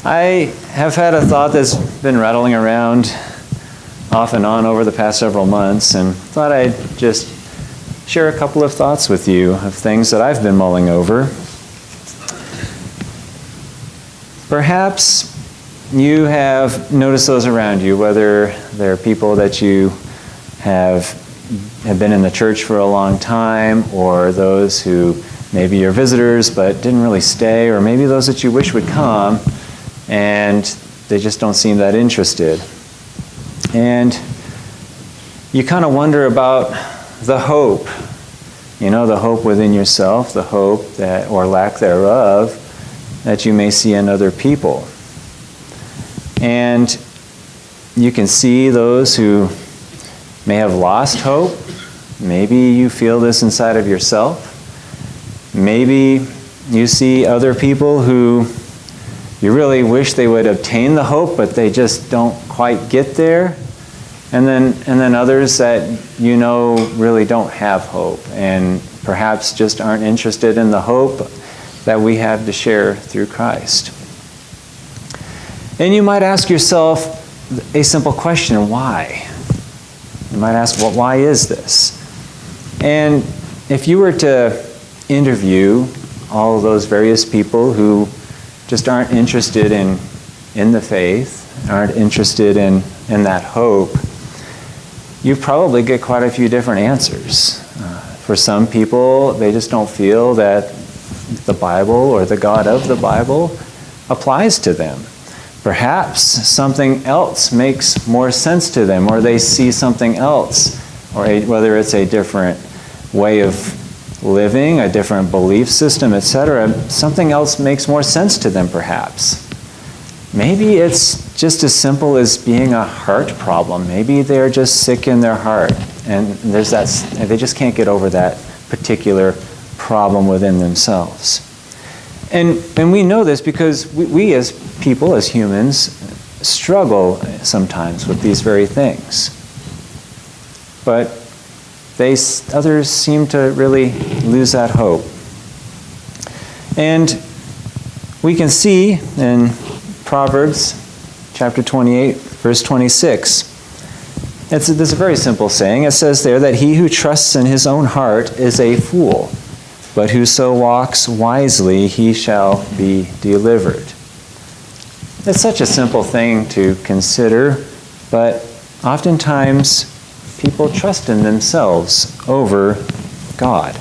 I have had a thought that's been rattling around off and on over the past several months, and thought I'd just share a couple of thoughts with you of things that I've been mulling over. Perhaps you have noticed those around you, whether they're people that you have been in the church for a long time, or those who maybe you're visitors but didn't really stay, or maybe those that you wish would come and they just don't seem that interested. And you kind of wonder about the hope, the hope within yourself, the hope that, or lack thereof, that you may see in other people. And you can see those who may have lost hope. Maybe you feel this inside of yourself. Maybe you see other people who you really wish they would obtain the hope, but they just don't quite get there. And then others that really don't have hope, and perhaps just aren't interested in the hope that we have to share through Christ. And you might ask yourself a simple question: why? You might ask, well, why is this? And if you were to interview all of those various people who just aren't interested in the faith, aren't interested in that hope, you probably get quite a few different answers. For some people, they just don't feel that the Bible or the God of the Bible applies to them. Perhaps something else makes more sense to them, or they see something else, or whether it's a different way of living, a different belief system, etc. Something else makes more sense to them, perhaps. Maybe it's just as simple as being a heart problem. Maybe they're just sick in their heart, and they just can't get over that particular problem within themselves. And we know this because we as people, as humans, struggle sometimes with these very things. But others seem to really lose that hope. And we can see in Proverbs chapter 28, verse 26, there's a very simple saying. It says there that he who trusts in his own heart is a fool, but whoso walks wisely, he shall be delivered. It's such a simple thing to consider, but oftentimes people trust in themselves over God.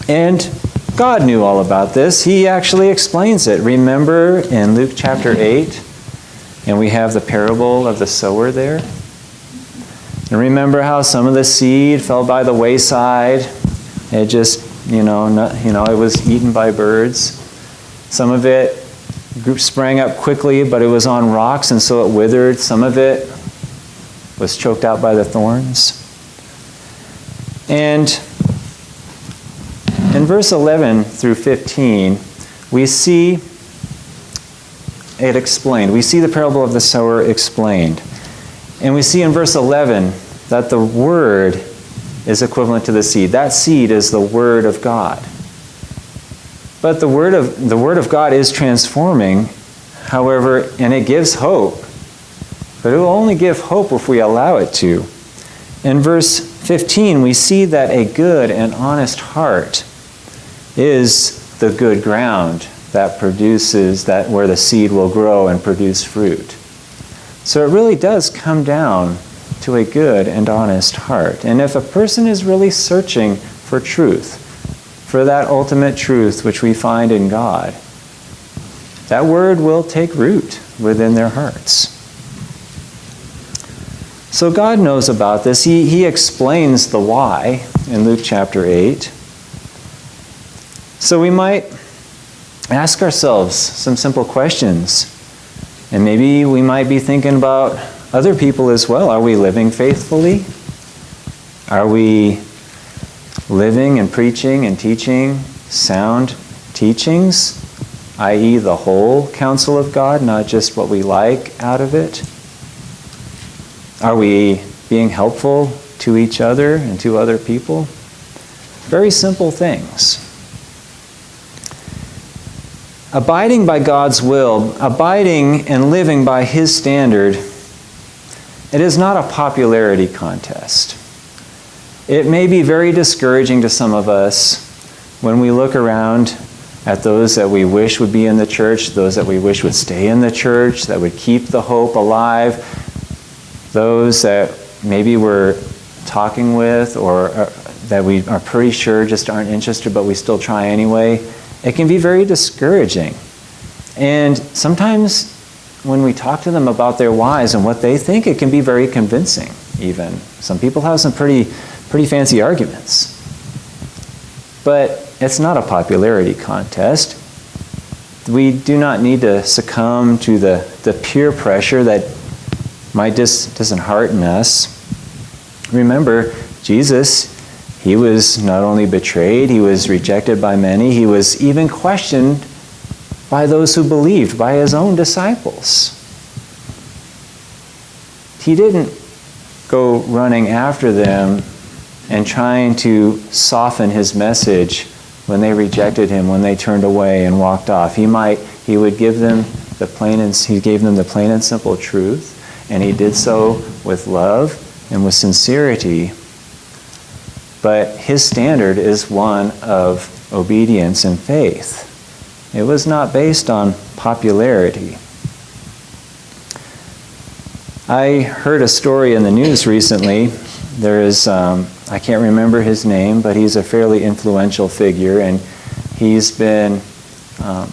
And God knew all about this. He actually explains it. Remember in Luke chapter 8, and we have the parable of the sower there. And remember how some of the seed fell by the wayside. It just, it was eaten by birds. Some of it sprang up quickly, but it was on rocks, and so it withered. Some of it was choked out by the thorns. And in verse 11 through 15, we see it explained. We see the parable of the sower explained. And we see in verse 11 that the word is equivalent to the seed. That seed is the word of God. But the word of God is transforming, however, and it gives hope. But it will only give hope if we allow it to. In verse 15, we see that a good and honest heart is the good ground that produces where the seed will grow and produce fruit. So it really does come down to a good and honest heart. And if a person is really searching for truth, for that ultimate truth which we find in God, that word will take root within their hearts. So God knows about this. He explains the why in Luke chapter 8. So we might ask ourselves some simple questions. And maybe we might be thinking about other people as well. Are we living faithfully? Are we living and preaching and teaching sound teachings, i.e. the whole counsel of God, not just what we like out of it? Are we being helpful to each other and to other people? Very simple things. abiding by God's will, abiding and living by His standard, it is not a popularity contest. It may be very discouraging to some of us when we look around at those that we wish would be in the church, those that we wish would stay in the church, that would keep the hope alive, those that maybe we're talking with or that we are pretty sure just aren't interested, but we still try anyway. It can be very discouraging. And sometimes when we talk to them about their whys and what they think, it can be very convincing even. Some people have some pretty fancy arguments. But it's not a popularity contest. We do not need to succumb to the peer pressure that might dishearten us. Remember, Jesus, He was not only betrayed, He was rejected by many, He was even questioned by those who believed, by His own disciples. He didn't go running after them and trying to soften His message when they rejected Him, when they turned away and walked off. He would give them He gave them the plain and simple truth, and He did so with love and with sincerity. But His standard is one of obedience and faith. It was not based on popularity. I heard a story in the news recently. There is, I can't remember his name, but he's a fairly influential figure, and he's been,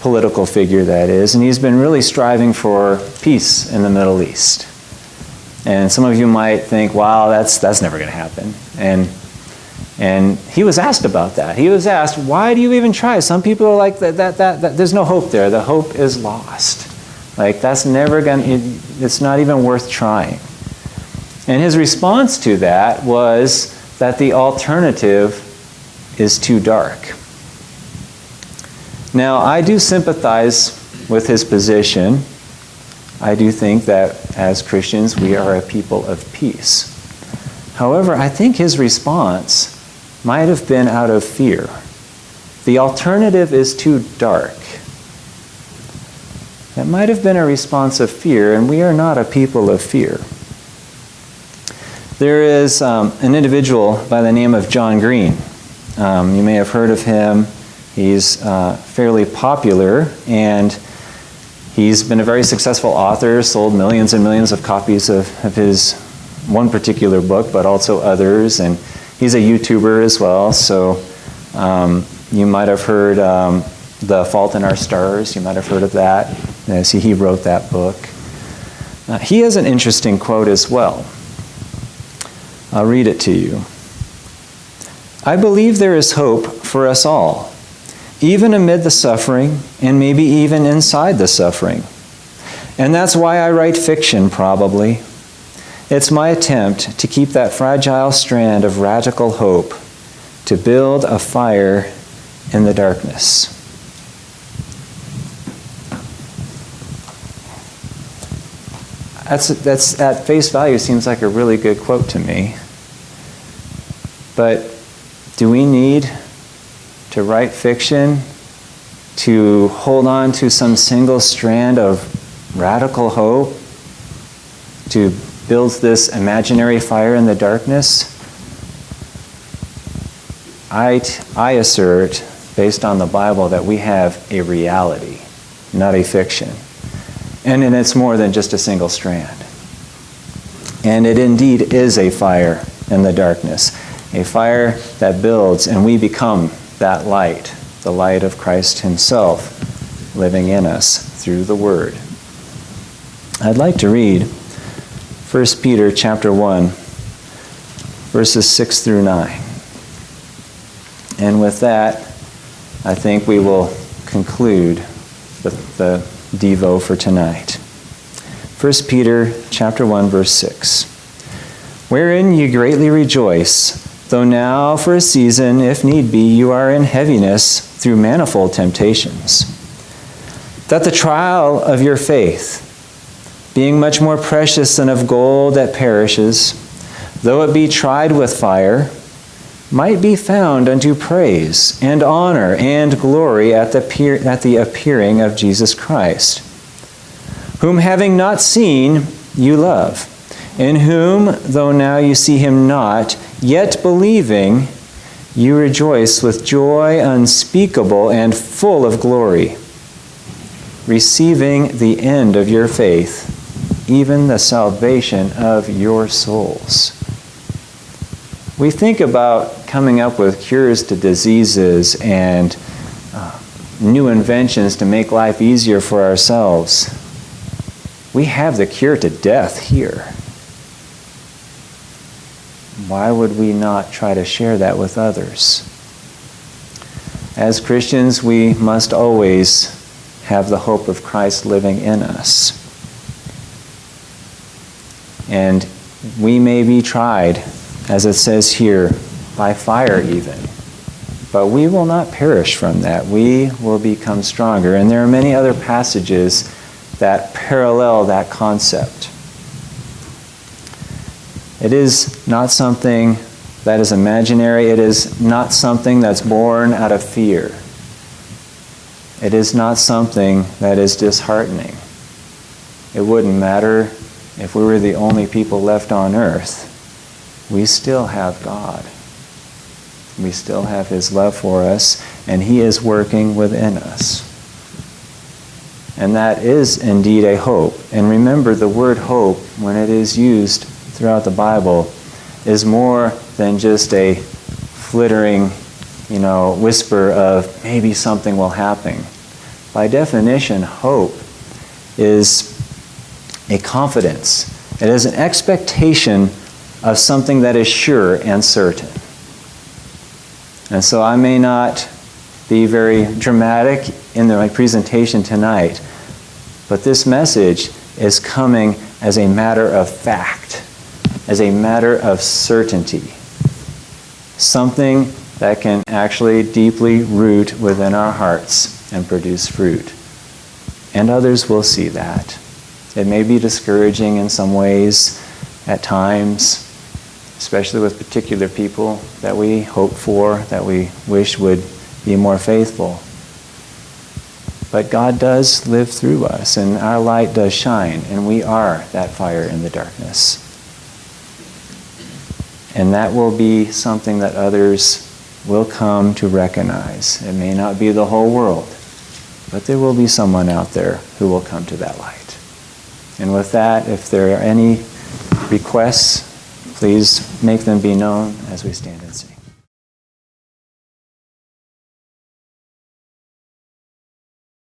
political figure that is, and he's been really striving for peace in the Middle East. And some of you might think, wow, that's never going to happen. And he was asked about that. He was asked, why do you even try? Some people are like, that there's no hope there. The hope is lost. Like, that's never going to, it's not even worth trying. And his response to that was that the alternative is too dark. Now, I do sympathize with his position. I do think that as Christians, we are a people of peace. However, I think his response might have been out of fear. The alternative is too dark. That might have been a response of fear, and we are not a people of fear. There is an individual by the name of John Green. You may have heard of him. He's fairly popular, and he's been a very successful author, sold millions and millions of copies of his one particular book, but also others, and he's a YouTuber as well, so you might have heard The Fault in Our Stars. You might have heard of that. See, he wrote that book. He has an interesting quote as well. I'll read it to you. I believe there is hope for us all, even amid the suffering, and maybe even inside the suffering. And that's why I write fiction, probably. It's my attempt to keep that fragile strand of radical hope, to build a fire in the darkness. That's at face value seems like a really good quote to me. But do we need to write fiction to hold on to some single strand of radical hope, to build this imaginary fire in the darkness? I assert, based on the Bible, that we have a reality, not a fiction. And it's more than just a single strand. And it indeed is a fire in the darkness, a fire that builds, and we become that light, the light of Christ Himself living in us through the Word. I'd like to read 1 Peter chapter 1, verses 6 through 9. And with that, I think we will conclude the Devo for tonight. 1 Peter chapter 1, verse 6. Wherein ye greatly rejoice, though now for a season, if need be, you are in heaviness through manifold temptations, that the trial of your faith, being much more precious than of gold that perishes, though it be tried with fire, might be found unto praise and honor and glory at the appearing of Jesus Christ, whom having not seen, you love, in whom, though now you see him not, yet believing, you rejoice with joy unspeakable and full of glory, receiving the end of your faith, even the salvation of your souls. We think about coming up with cures to diseases and new inventions to make life easier for ourselves. We have the cure to death here. Why would we not try to share that with others? As Christians, we must always have the hope of Christ living in us. And we may be tried, as it says here, by fire even. But we will not perish from that. We will become stronger. And there are many other passages that parallel that concept. It is not something that is imaginary. It is not something that's born out of fear. It is not something that is disheartening. It wouldn't matter if we were the only people left on earth. We still have God. We still have His love for us, and He is working within us. And that is indeed a hope. And remember, the word hope, when it is used throughout the Bible, is more than just a flittering, whisper of maybe something will happen. By definition, hope is a confidence. It is an expectation of something that is sure and certain. And so I may not be very dramatic in my presentation tonight, but this message is coming as a matter of fact, as a matter of certainty. Something that can actually deeply root within our hearts and produce fruit. And others will see that. It may be discouraging in some ways at times, especially with particular people that we hope for, that we wish would be more faithful. But God does live through us, and our light does shine, and we are that fire in the darkness. And that will be something that others will come to recognize. It may not be the whole world, but there will be someone out there who will come to that light. And with that, if there are any requests, please make them be known as we stand and sing.